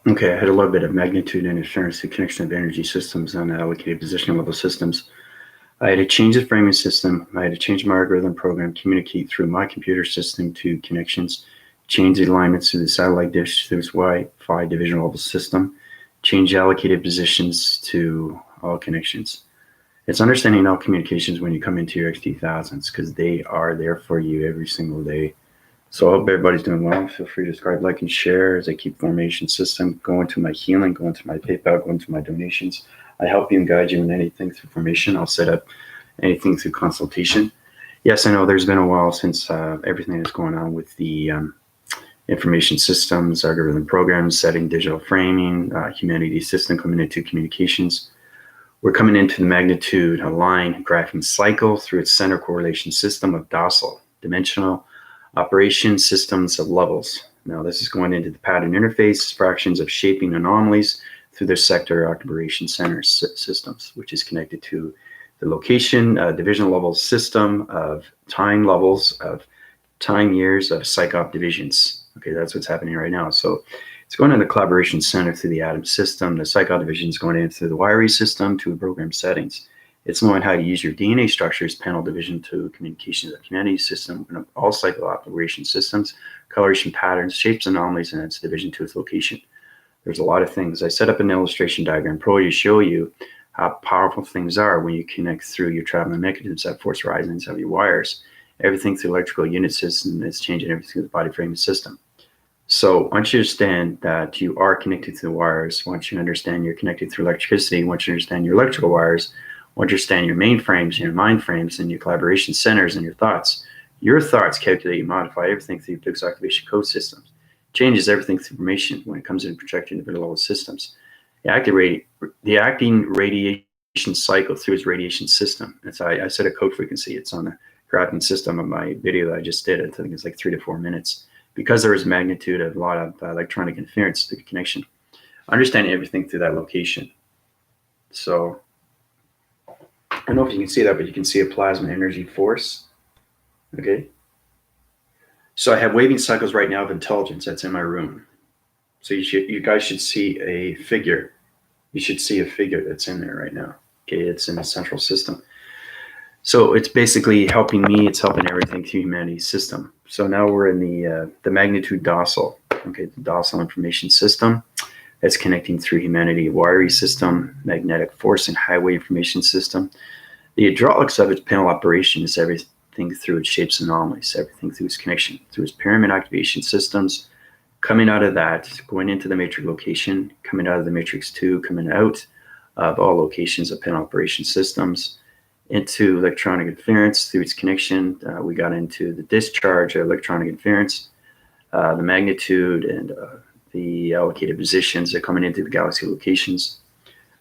Okay, I had a little bit of magnitude interference to connection of energy systems on allocated position level systems. I had to change the framing system. I had to change my algorithm program, communicate through my computer system to connections, change the alignments to the satellite dish through its Wi-Fi division level system, change allocated positions to all connections. It's understanding all communications when you come into your XT1000s because they are there for you every single day. So I hope everybody's doing well. Feel free to subscribe, like, and share as I keep formation system, go into my healing, go into my PayPal, go into my donations. I help you and guide you in anything through formation. I'll set up anything through consultation. Yes, I know there's been a while since everything that's going on with the information systems, algorithm programs, setting digital framing, humanity system coming into communications. We're coming into the magnitude align graphing cycle through its center correlation system of docile, dimensional, operation systems of levels. Now this is going into the pattern interface, fractions of shaping anomalies through their sector operation center systems, which is connected to the location, division level system of time levels of time years of psychop divisions. Okay, that's what's happening right now. So it's going in the collaboration center through the atom system. The psychop division is going in through the wiring system to program settings. It's knowing how to use your DNA structures, panel division to communications of humanity system, all cycle operation systems, coloration patterns, shapes, anomalies, and its division to its location. There's a lot of things. I set up an illustration diagram pro to show you how powerful things are when you connect through your traveling mechanisms at force horizons of your wires. Everything through electrical unit system is changing everything through the body framing system. So once you understand that you are connected to the wires, once you understand you're connected through electricity, once you understand your electrical wires, once you understand your mainframes, your mind frames, and your collaboration centers and your thoughts calculate and modify everything through Dix activation code systems. Changes everything through information when it comes to projecting the level systems. The acting radiation cycle through its radiation system. I set a code frequency. It's on the graphing system of my video that I just did. I think it's like 3 to 4 minutes. Because there is magnitude of a lot of electronic interference to the connection. Understanding everything through that location. So I don't know if you can see that, but you can see a plasma energy force. Okay. So I have waving cycles right now of intelligence that's in my room. So you guys should see a figure. You should see a figure that's in there right now. Okay, it's in the central system. So it's basically helping me. It's helping everything through humanity's system. So now we're in the magnitude docile. Okay, the docile information system that's connecting through humanity wiring system, magnetic force and highway information system. The hydraulics of its panel operation is everything through its shapes and anomalies, everything through its connection, through its pyramid activation systems, coming out of that, going into the matrix location, coming out of the matrix 2, coming out of all locations of panel operation systems, into electronic interference through its connection. We got into the discharge of electronic interference, the magnitude, and the allocated positions that are coming into the galaxy locations.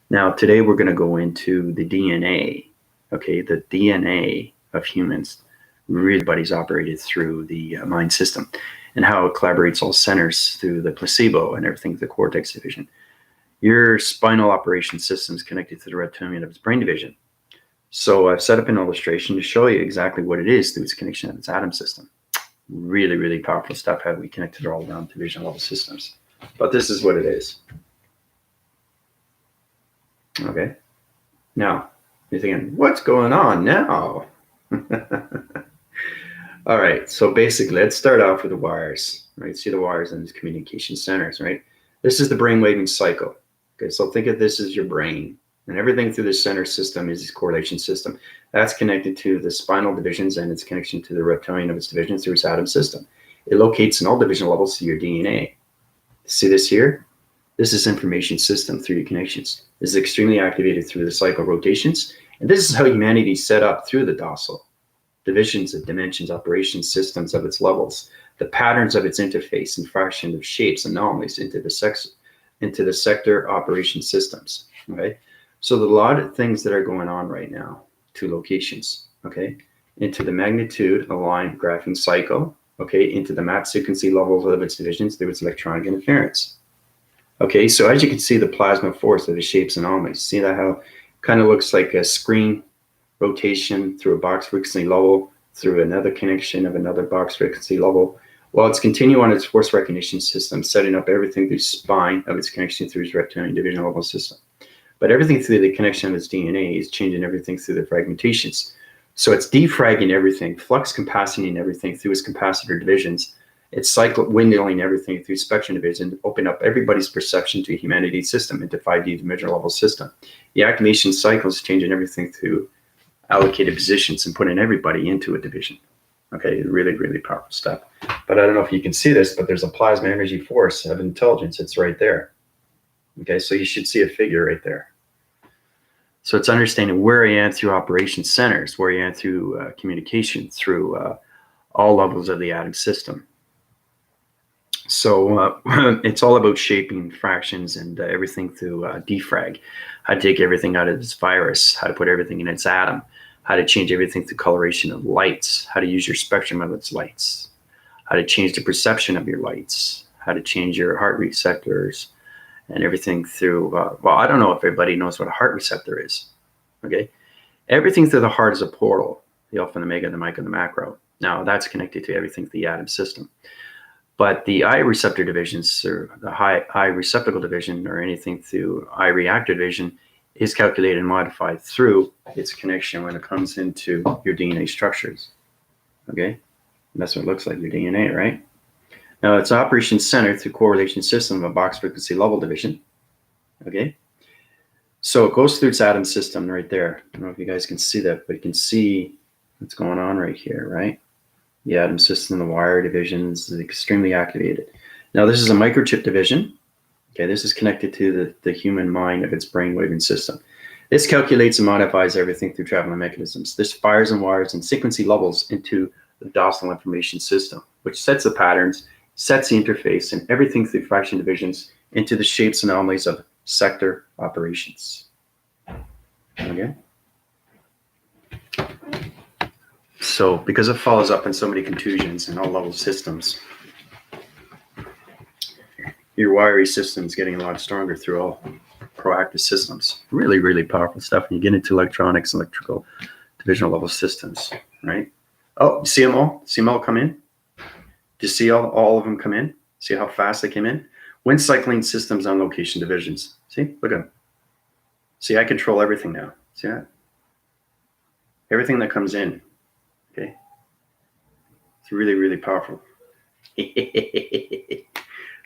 Now, today we're going to go into the DNA, okay, the DNA of humans. Everybody's operated through the mind system and how it collaborates all centers through the placebo and everything, the cortex division. Your spinal operation system is connected to the reptilian of its brain division. So I've set up an illustration to show you exactly what it is through its connection of its atom system. Really, really powerful stuff, how we connected it all down to division level systems. But this is what it is. Okay. Now, you're thinking, what's going on now? All right. So basically, let's start off with the wires, right? See the wires in these communication centers, right? This is the brain waving cycle. Okay. So think of this as your brain. And everything through the center system is this correlation system. That's connected to the spinal divisions and its connection to the reptilian of its divisions through its atom system. It locates in all division levels to your DNA. See this here? This is information system through your connections. This is extremely activated through the cycle rotations. And this is how humanity is set up through the docile. Divisions of dimensions, operations, systems of its levels, the patterns of its interface and fraction of shapes, anomalies into the sector operation systems. Okay? So there's a lot of things that are going on right now, two locations, okay? Into the magnitude aligned graphing cycle, okay? Into the map frequency levels of its divisions through its electronic interference. Okay, so as you can see the plasma force of the shapes and anomalies, see that how it kind of looks like a screen rotation through a box frequency level, through another connection of another box frequency level, Well, it's continuing on its force recognition system, setting up everything through spine of its connection through its reptilian division level system. But everything through the connection of its DNA is changing everything through the fragmentations. So it's defragging everything, flux capaciting everything through its capacitor divisions. It's cycle windmilling everything through spectrum division, open up everybody's perception to humanity's system into 5D dimensional level system. The activation cycle is changing everything through allocated positions and putting everybody into a division. Okay, really, really powerful stuff. But I don't know if you can see this, but there's a plasma energy force of intelligence. It's right there. Okay, so you should see a figure right there. So it's understanding where I am through operation centers, where I am through communication, through all levels of the atom system. So it's all about shaping fractions and everything through defrag, how to take everything out of this virus, how to put everything in its atom, how to change everything through coloration of lights, how to use your spectrum of its lights, how to change the perception of your lights, how to change your heart receptors, and everything through, well, I don't know if everybody knows what a heart receptor is, okay? Everything through the heart is a portal, the alpha and omega, the micro, and the macro. Now, that's connected to everything through the atom system. But the I receptor divisions, or the I receptacle division, or anything through I reactor division, is calculated and modified through its connection when it comes into your DNA structures. Okay? And that's what it looks like, your DNA, right? Now, it's operation center through correlation system of a box frequency level division. Okay? So it goes through its atom system right there. I don't know if you guys can see that, but you can see what's going on right here, right? The atom system, the wire divisions is extremely activated. Now, this is a microchip division. Okay, this is connected to the human mind of its brainwaving system. This calculates and modifies everything through traveling mechanisms. This fires and wires and sequencing levels into the docile information system, which sets the patterns, sets the interface, and everything through fraction divisions into the shapes and anomalies of sector operations. Okay. So because it follows up in so many contusions in all level systems, your wiry system is getting a lot stronger through all proactive systems. Really, really powerful stuff. And you get into electronics, electrical divisional level systems, right? Oh, you see them all? See them all come in? Do you see all of them come in? See how fast they came in? Wind cycling systems on location divisions. See, look at them. See, I control everything now. See that? Everything that comes in. Okay. It's really, really powerful.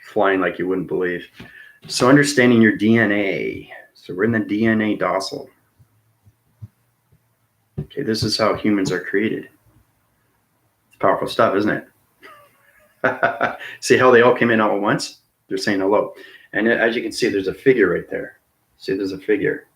Flying like you wouldn't believe. So understanding your DNA. So we're in the DNA docile. Okay, this is how humans are created. It's powerful stuff, isn't it? See how they all came in all at once? They're saying hello. And as you can see, there's a figure right there. See, there's a figure.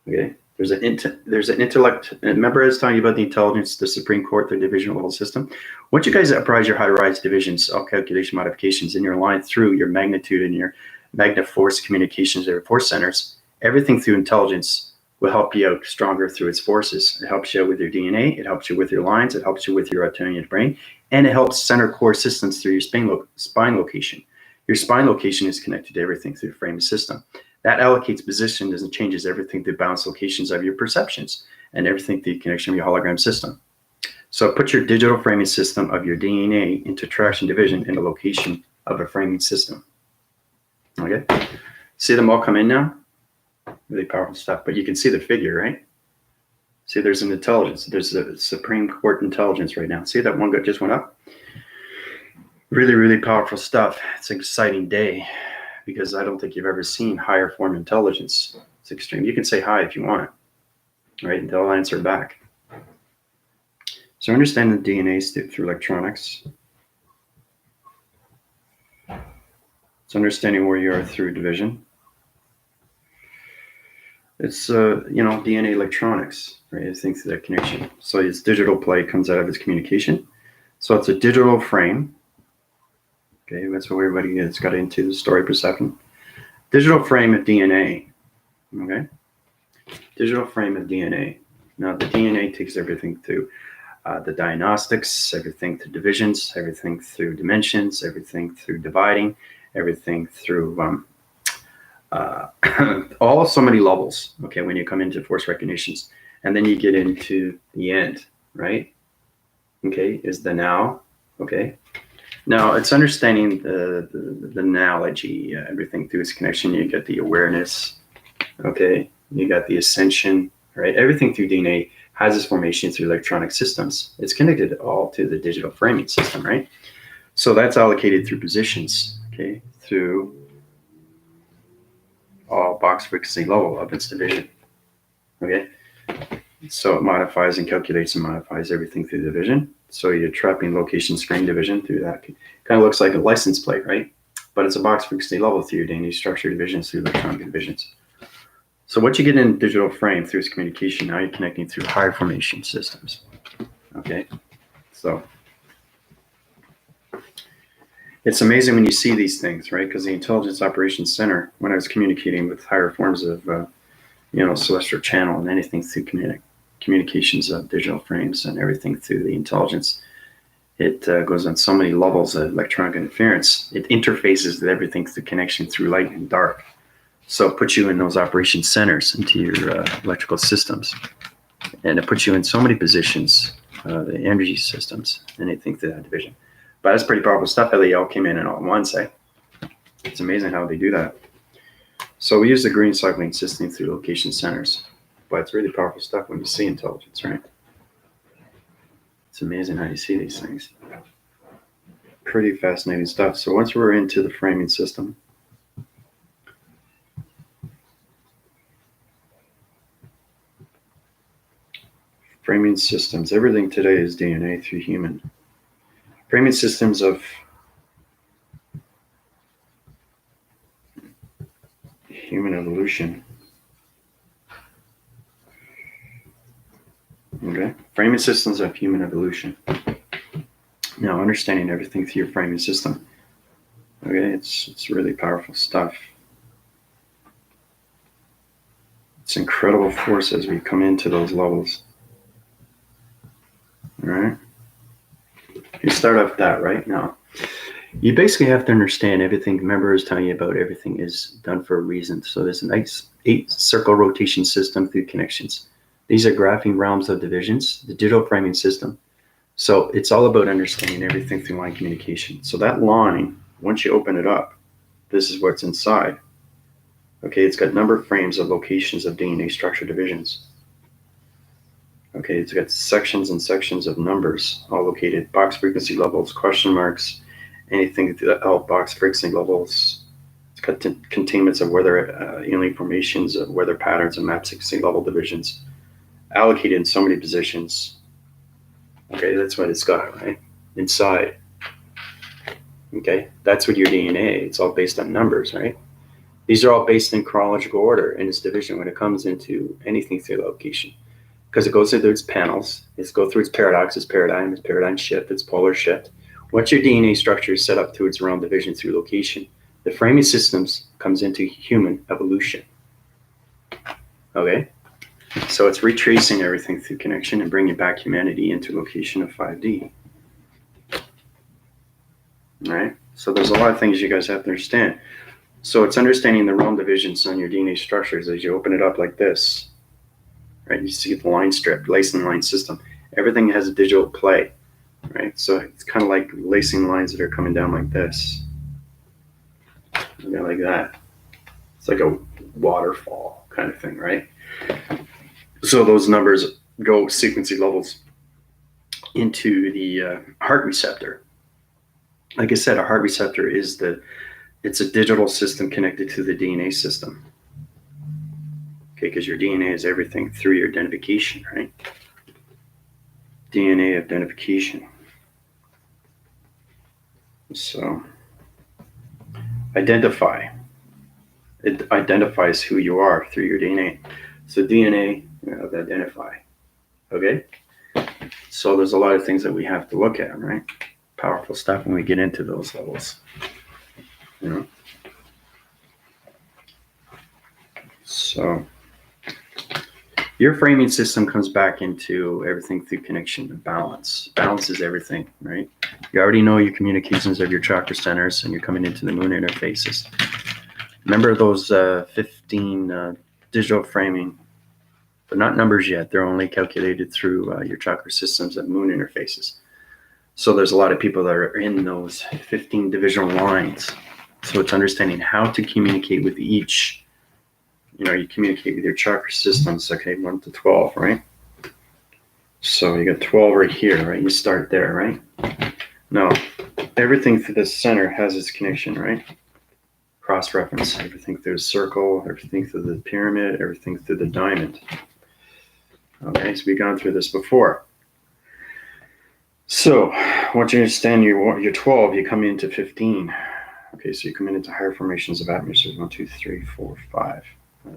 Okay. There's an intellect. Remember I was talking about the intelligence, the Supreme Court, the divisional level system. Once you guys apprise your high-rise divisions, all calculation modifications in your line through your magnitude and your magnet force communications, or force centers, everything through intelligence will help you out stronger through its forces. It helps you out with your DNA. It helps you with your lines. It helps you with your reptilian brain. And it helps center core systems through your spine location. Your spine location is connected to everything through the frame system. That allocates positions and changes everything through bounce locations of your perceptions and everything through the connection of your hologram system. So put your digital framing system of your DNA into traction division in the location of a framing system. Okay? See them all come in now? Really powerful stuff. But you can see the figure, right? See, there's an intelligence. There's a Supreme Court intelligence right now. See that one just went up? Really, really powerful stuff. It's an exciting day, because I don't think you've ever seen higher form intelligence. It's extreme. You can say hi if you want, right? And they'll answer back. So understand the DNA through electronics. It's understanding where you are through division. It's, DNA electronics, right? I think through that connection. So its digital play comes out of its communication. So it's a digital frame. Okay, that's what everybody gets got into, the story perception. Digital frame of DNA. Okay, digital frame of DNA. Now the DNA takes everything through the diagnostics, everything through divisions, everything through dimensions, everything through dividing, everything through all so many levels. Okay, when you come into force recognitions, and then you get into the end, right? Okay, is the now. Okay. Now it's understanding the analogy, everything through its connection. You get the awareness, okay? You got the ascension, right? Everything through DNA has its formation through electronic systems. It's connected all to the digital framing system, right? So that's allocated through positions, okay? Through all box frequency level of its division, okay? So it modifies and calculates and modifies everything through division. So you're trapping location string division through that. Kind of looks like a license plate, right? But it's a box frequency level through your DNA structure divisions through electronic divisions. So what you get in digital frame through its communication, now you're connecting through higher formation systems. Okay, so it's amazing when you see these things, right? Because the Intelligence Operations Center, when I was communicating with higher forms of, celestial channel and anything through communications of digital frames and everything through the intelligence, it goes on so many levels of electronic interference. It interfaces with everything through connection through light and dark. So it puts you in those operation centers into your electrical systems. And it puts you in so many positions, the energy systems, anything through that division. But that's pretty powerful stuff how they all came in all at once, eh? It's amazing how they do that. So we use the green cycling system through location centers. But it's really powerful stuff when you see intelligence, right? It's amazing how you see these things. Pretty fascinating stuff. So once we're into the framing system, framing systems, everything today is D.N.A. through human. Framing systems of human evolution. Okay, framing systems of human evolution. Now, understanding everything through your framing system. Okay, it's really powerful stuff. It's incredible force as we come into those levels. All right, you start off that right now. You basically have to understand everything. Remember, I was telling you about everything is done for a reason. So there's a nice 8-circle rotation system through connections. These are graphing realms of divisions, the digital framing system. So it's all about understanding everything through line communication. So that line, once you open it up, this is what's inside. Okay, it's got number of frames of locations of DNA structure divisions. Okay, it's got sections and sections of numbers, all located, box frequency levels, question marks, anything to the box frequency levels. It's got containments of weather, alien formations, of weather patterns, and map frequency level divisions, allocated in so many positions. Okay, that's what it's got, right? Inside. Okay, that's what your DNA, it's all based on numbers, right? These are all based in chronological order in its division when it comes into anything through location. Because it goes through its panels, it's go through its paradox, its paradigm shift, its polar shift. Once your DNA structure is set up to its realm division through location, the framing systems comes into human evolution. Okay? So it's retracing everything through connection and bringing back humanity into location of 5D. All right? So there's a lot of things you guys have to understand. So it's understanding the realm divisions on your DNA structures as you open it up like this. Right? You see the line strip, lacing line system. Everything has a digital play. Right? So it's kind of like lacing lines that are coming down like this. Like that. It's like a waterfall kind of thing, right? So those numbers go sequencing levels into the heart receptor. Like I said, a heart receptor is it's a digital system connected to the DNA system. Okay, because your DNA is everything through your identification, right? DNA identification. So identify. It identifies who you are through your DNA. So DNA identify. Okay? So there's a lot of things that we have to look at, right? Powerful stuff when we get into those levels. You know? So your framing system comes back into everything through connection and balance. Balance is everything, right? You already know your communications of your chakra centers and you're coming into the moon interfaces. Remember those 15 digital framing, but not numbers yet. They're only calculated through your chakra systems and moon interfaces. So there's a lot of people that are in those 15 divisional lines. So it's understanding how to communicate with each. You communicate with your chakra systems, okay, 1 to 12, right? So you got 12 right here, right? You start there, right? Now, everything through the center has its connection, right? Cross-reference, everything through the circle, everything through the pyramid, everything through the diamond. Okay, so we've gone through this before. So once you understand you're 12, you come into 15. Okay, so you come into higher formations of atmospheres. 1, 2, 3, 4, 5,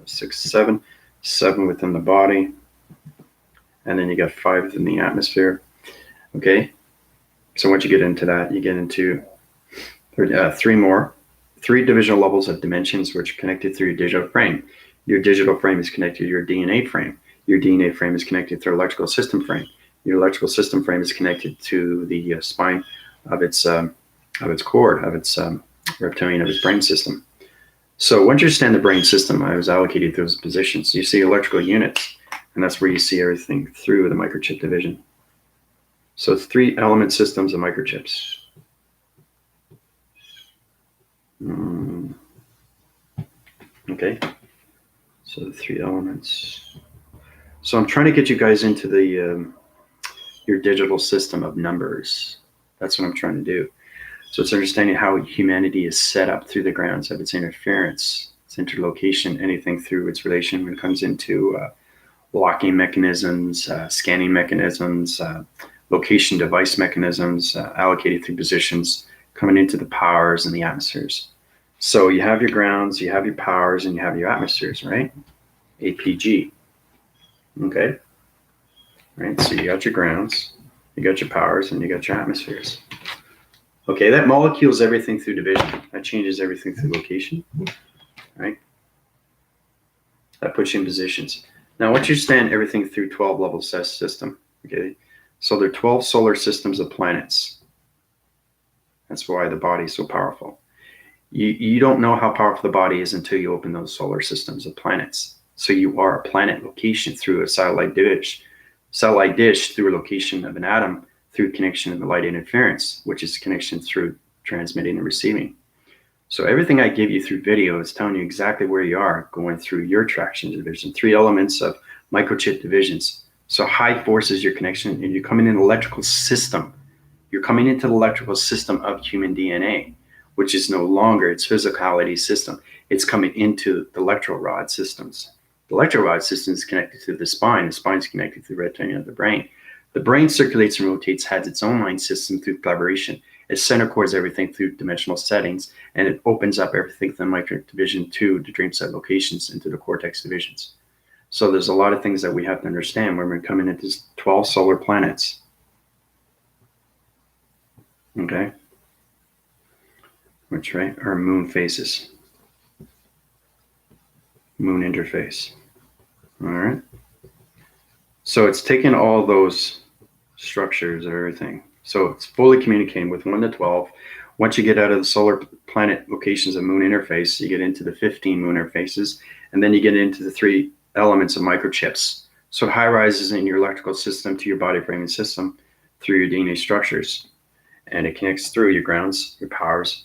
6, 7. 7 within the body. And then you got 5 within the atmosphere. Okay, so once you get into that, you get into 3 more. 3 divisional levels of dimensions which are connected through your digital frame. Your digital frame is connected to your D.N.A. frame. Your D.N.A. frame is connected to your electrical system frame. Your electrical system frame is connected to the spine of its cord, of its reptilian, of its brain system. So once you understand the brain system, I was allocated those positions. You see electrical units, and that's where you see everything through the microchip division. So it's 3 element systems of microchips. Okay, so the 3 elements. So I'm trying to get you guys into the your digital system of numbers. That's what I'm trying to do. So it's understanding how humanity is set up through the grounds of its interference, its interlocation, anything through its relation when it comes into locking mechanisms, scanning mechanisms, location device mechanisms, allocated through positions, coming into the powers and the atmospheres. So you have your grounds, you have your powers, and you have your atmospheres, right? APG. Okay. Right. So you got your grounds, you got your powers, and you got your atmospheres. Okay, that molecules everything through division. That changes everything through location, right? That puts you in positions. Now, once you understand everything through 12 level system, okay, so there are 12 solar systems of planets. That's why the body is so powerful. You don't know how powerful the body is until you open those solar systems of planets. So you are a planet location through a satellite dish. Satellite dish through a location of an atom through connection of the light interference, which is connection through transmitting and receiving. So everything I give you through video is telling you exactly where you are going through your traction division, 3 elements of microchip divisions. So high force is your connection, and you're coming in the electrical system. You're coming into the electrical system of human DNA, which is no longer its physicality system. It's coming into the electro rod systems. The electro rod system is connected to the spine. The spine is connected to the reptilian of the brain. The brain circulates and rotates, has its own mind system through collaboration. It center cores everything through dimensional settings, and it opens up everything from the micro division to the dream set locations into the cortex divisions. So there's a lot of things that we have to understand when we're coming into 12 solar planets. Okay? Which, right, are moon phases. Moon interface. All right? So it's taking all those structures and everything. So it's fully communicating with 1 to 12. Once you get out of the solar planet locations of moon interface, you get into the 15 moon interfaces, and then you get into the 3 elements of microchips. So it high rises in your electrical system to your body framing system through your DNA structures. And it connects through your grounds, your powers,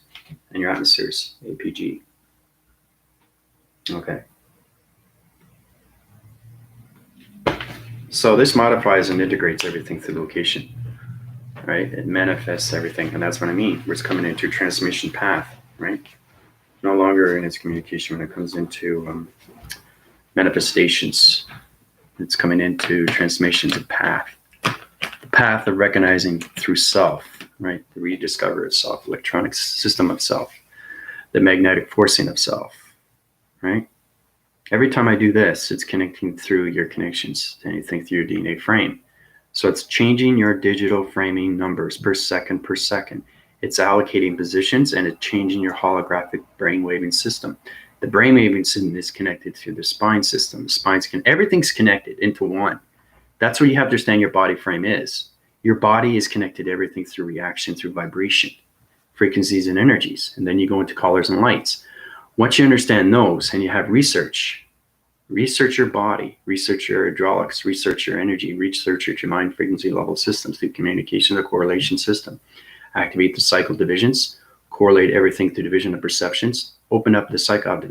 and your atmospheres, APG. Okay. So this modifies and integrates everything through location, right? It manifests everything, and that's what I mean. It's coming into a transmission path, right? No longer in its communication when it comes into manifestations. It's coming into transformations of path. The path of recognizing through self, right? The rediscover of self, electronic system of self, the magnetic forcing of self, right? Every time I do this, it's connecting through your connections to anything through your DNA frame. So it's changing your digital framing numbers per second. It's allocating positions, and it's changing your holographic brainwaving system. The brainwaving system is connected to the spine system. Everything's connected into one. That's what you have to understand your body frame is. Your body is connected to everything through reaction, through vibration, frequencies, and energies. And then you go into colors and lights. Once you understand those and you have research, Research your body, research your hydraulics, research your energy, research your mind frequency level systems through communication or correlation system. Activate the cycle divisions, correlate everything through division of perceptions, open up the psychob division